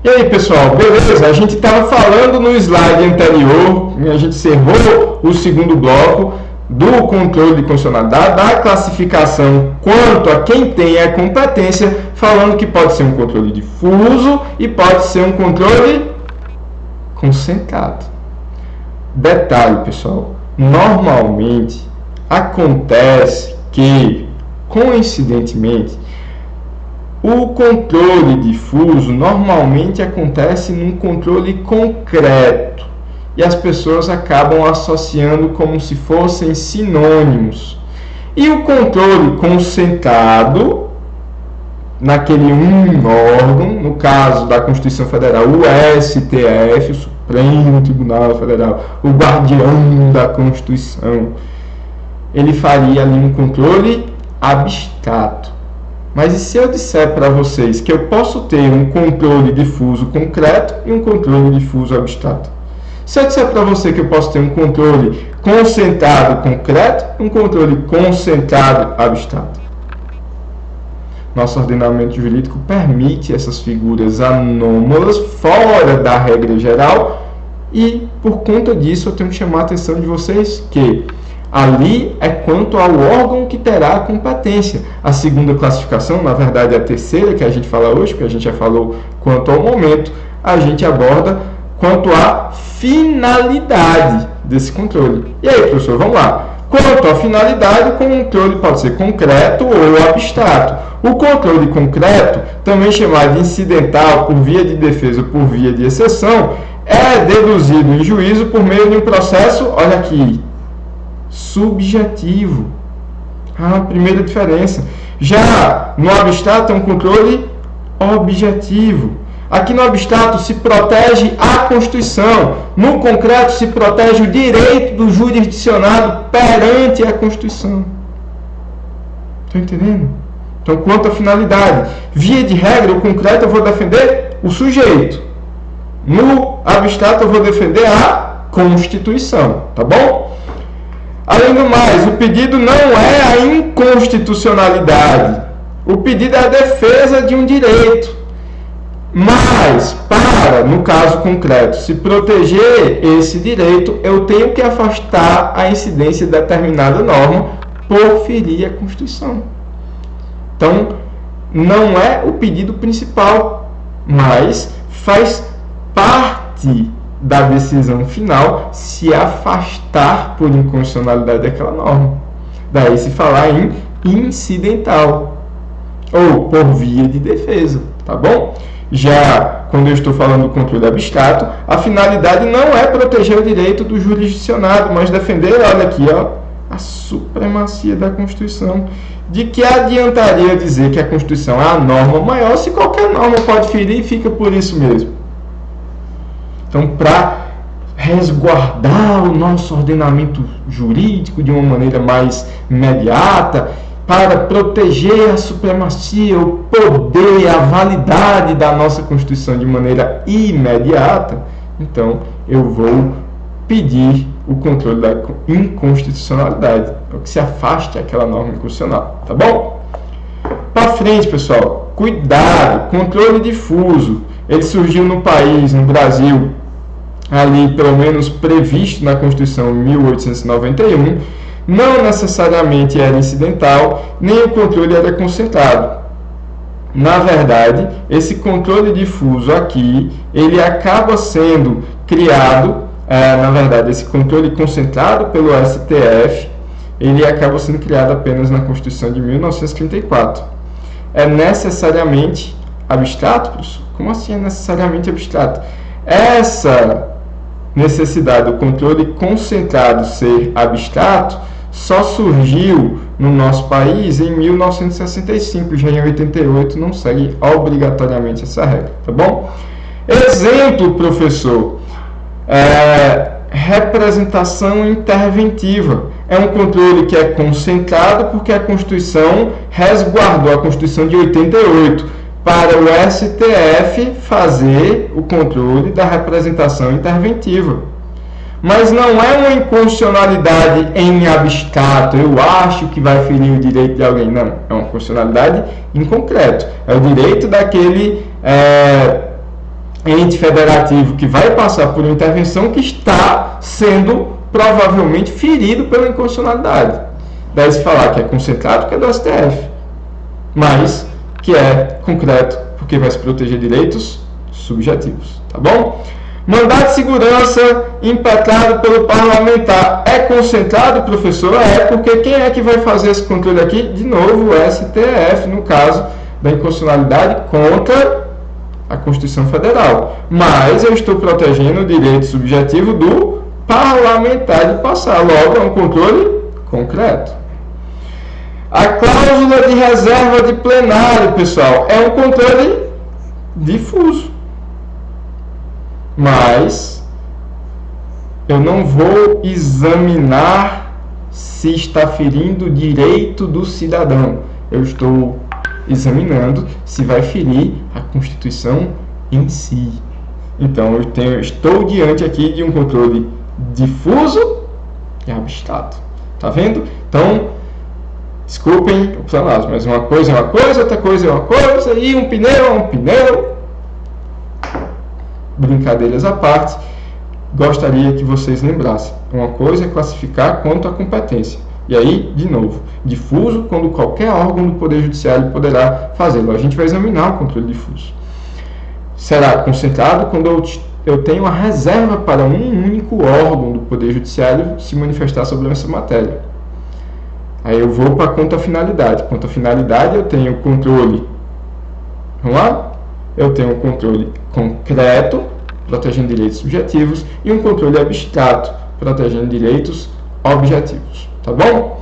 E aí, pessoal, beleza? A gente estava falando no slide anterior, a gente encerrou o segundo bloco do controle de condicionalidade, da classificação quanto a quem tem a competência, falando que pode ser um controle difuso e pode ser um controle concentrado. Detalhe, pessoal, normalmente acontece que, coincidentemente, o controle difuso normalmente acontece num controle concreto e as pessoas acabam associando como se fossem sinônimos. E o controle concentrado, naquele órgão, no caso da Constituição Federal, o STF, o Supremo Tribunal Federal, o guardião da Constituição, ele faria ali um controle abstrato. Mas e se eu disser para vocês que eu posso ter um controle difuso concreto e um controle difuso abstrato? Se eu disser para você que eu posso ter um controle concentrado concreto e um controle concentrado abstrato? Nosso ordenamento jurídico permite essas figuras anômalas fora da regra geral e, por conta disso, eu tenho que chamar a atenção de vocês que ali é quanto ao órgão que terá a competência. A segunda classificação, na verdade, é a terceira que a gente fala hoje, porque a gente já falou quanto ao momento, a gente aborda quanto à finalidade desse controle. E aí, professor, vamos lá. Quanto à finalidade, o controle pode ser concreto ou abstrato. O controle concreto, também chamado de incidental por via de defesa ou por via de exceção, é deduzido em juízo por meio de um processo, olha aqui, subjetivo. A primeira diferença. Já no abstrato é um controle objetivo. Aqui no abstrato se protege a Constituição. No concreto se protege o direito do jurisdicionado perante a Constituição. Estão entendendo? Então, quanto à finalidade, via de regra, o concreto eu vou defender o sujeito. No abstrato eu vou defender a Constituição. Tá bom? Além do mais, o pedido não é a inconstitucionalidade. O pedido é a defesa de um direito. Mas, para, no caso concreto, se proteger esse direito, eu tenho que afastar a incidência de determinada norma por ferir a Constituição. Então, não é o pedido principal, mas faz parte da decisão final se afastar por inconstitucionalidade daquela norma. Daí se falar em incidental ou por via de defesa, tá bom? Já quando eu estou falando do controle abstrato, a finalidade não é proteger o direito do jurisdicionado, mas defender, olha aqui, ó, a supremacia da Constituição. De que adiantaria dizer que a Constituição é a norma maior se qualquer norma pode ferir e fica por isso mesmo? Então, para resguardar o nosso ordenamento jurídico de uma maneira mais imediata, para proteger a supremacia, o poder, a validade da nossa Constituição de maneira imediata, então eu vou pedir o controle da inconstitucionalidade, para que se afaste aquela norma inconstitucional, tá bom? Para frente, pessoal, cuidado, controle difuso, ele surgiu no país, no Brasil, ali pelo menos previsto na Constituição em 1891, não necessariamente era incidental, nem o controle era concentrado. Na verdade, esse controle difuso aqui, ele acaba sendo criado, na verdade, esse controle concentrado pelo STF, ele acaba sendo criado apenas na Constituição de 1934. É necessariamente abstrato, professor? Como assim é necessariamente abstrato? Essa necessidade do controle concentrado ser abstrato só surgiu no nosso país em 1965, já em 88 não segue obrigatoriamente essa regra, tá bom? Exemplo, professor, representação interventiva. É um controle que é concentrado porque a Constituição resguardou, a Constituição de 88, para o STF fazer o controle da representação interventiva. Mas não é uma inconstitucionalidade em abstrato, eu acho que vai ferir o direito de alguém. Não, é uma constitucionalidade em concreto. É o direito daquele ente federativo que vai passar por uma intervenção que está sendo provavelmente ferido pela inconstitucionalidade. Daí se falar que é concentrado, que é do STF, mas que é concreto, porque vai se proteger direitos subjetivos, tá bom? Mandado de segurança impetrado pelo parlamentar é concentrado, professor? É, porque quem é que vai fazer esse controle aqui? De novo, o STF, no caso da inconstitucionalidade contra a Constituição Federal. Mas eu estou protegendo o direito subjetivo do parlamentar de passar. Logo, é um controle concreto. A cláusula de reserva de plenário, pessoal, é um controle difuso. Mas eu não vou examinar se está ferindo o direito do cidadão. Eu estou examinando se vai ferir a Constituição em si. Então, estou diante aqui de um controle difuso e abstrato. Tá vendo? Então, desculpem o pleonasmo, mas uma coisa é uma coisa, outra coisa é uma coisa, e um pneu é um pneu. Brincadeiras à parte, gostaria que vocês lembrassem. Uma coisa é classificar quanto à competência. E aí, de novo, difuso quando qualquer órgão do Poder Judiciário poderá fazê-lo. A gente vai examinar o controle difuso. Será concentrado quando eu tenho uma reserva para um único órgão do Poder Judiciário se manifestar sobre essa matéria. Aí eu vou para a conta finalidade. Quanto à finalidade, eu tenho controle. Vamos lá? Eu tenho um controle concreto, protegendo direitos subjetivos, e um controle abstrato, protegendo direitos objetivos. Tá bom?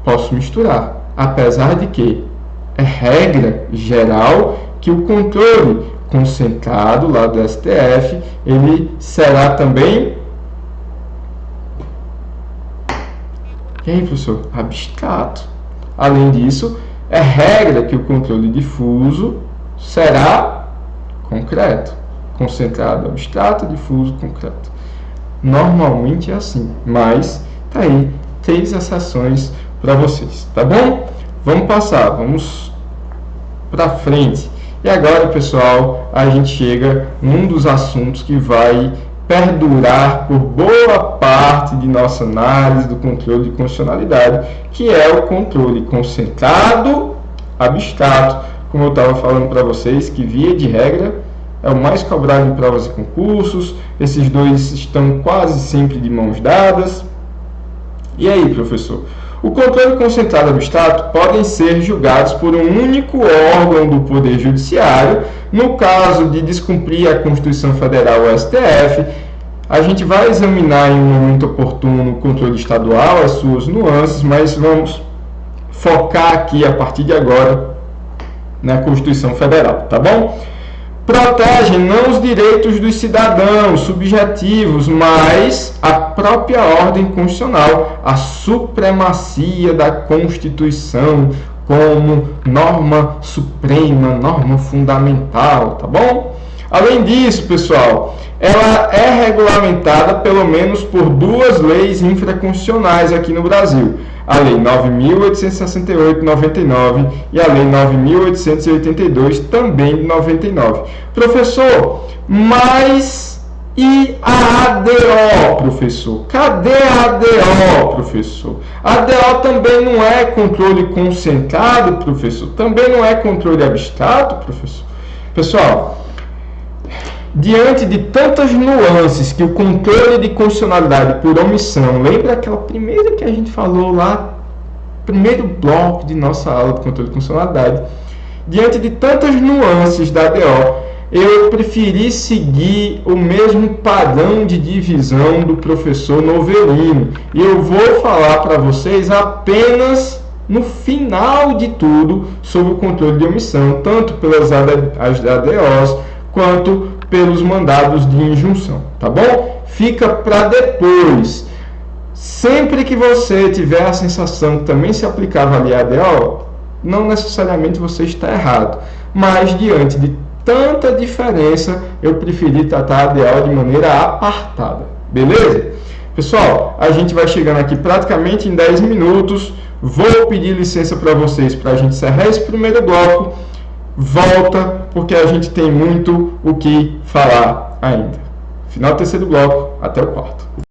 Posso misturar, apesar de que é regra geral que o controle concentrado lá do STF, ele será também... E aí, professor? Abstrato. Além disso, é regra que o controle difuso será concreto. Concentrado, abstrato, difuso, concreto. Normalmente é assim, mas tá aí 3 exceções para vocês, tá bom? Vamos passar, vamos para frente. E agora, pessoal, a gente chega num dos assuntos que vai perdurar por boa parte de nossa análise do controle de constitucionalidade, que é o controle concentrado, abstrato, como eu estava falando para vocês, que via de regra é o mais cobrado em provas e concursos. Esses dois estão quase sempre de mãos dadas. E aí, professor? O controle concentrado abstrato podem ser julgados por um único órgão do Poder Judiciário. No caso de descumprir a Constituição Federal, o STF, a gente vai examinar em um momento oportuno o controle estadual, as suas nuances, mas vamos focar aqui a partir de agora na Constituição Federal, tá bom? Protege não os direitos dos cidadãos subjetivos, mas a própria ordem constitucional, a supremacia da Constituição como norma suprema, norma fundamental, tá bom? Além disso, pessoal, ela é regulamentada pelo menos por 2 leis infraconstitucionais aqui no Brasil. A Lei 9.868, 99 e a Lei 9.882, também de 99. Professor, mas e a ADO, professor? Cadê a ADO, professor? A ADO também não é controle concentrado, professor? Também não é controle abstrato, professor? Pessoal, diante de tantas nuances que o controle de constitucionalidade por omissão, lembra aquela primeira que a gente falou lá, primeiro bloco de nossa aula de controle de constitucionalidade, diante de tantas nuances da ADO, eu preferi seguir o mesmo padrão de divisão do professor Novelino, e eu vou falar para vocês apenas no final de tudo sobre o controle de omissão, tanto pelas ADOs quanto pelos mandados de injunção, tá bom? Fica para depois. Sempre que você tiver a sensação que também se aplicava ali a ADO, não necessariamente você está errado, mas diante de tanta diferença, eu preferi tratar a ADO de maneira apartada, beleza? Pessoal, a gente vai chegando aqui praticamente em 10 minutos, vou pedir licença para vocês para a gente encerrar esse primeiro bloco. volta, porque a gente tem muito o que falar ainda. Final do terceiro bloco, até o quarto.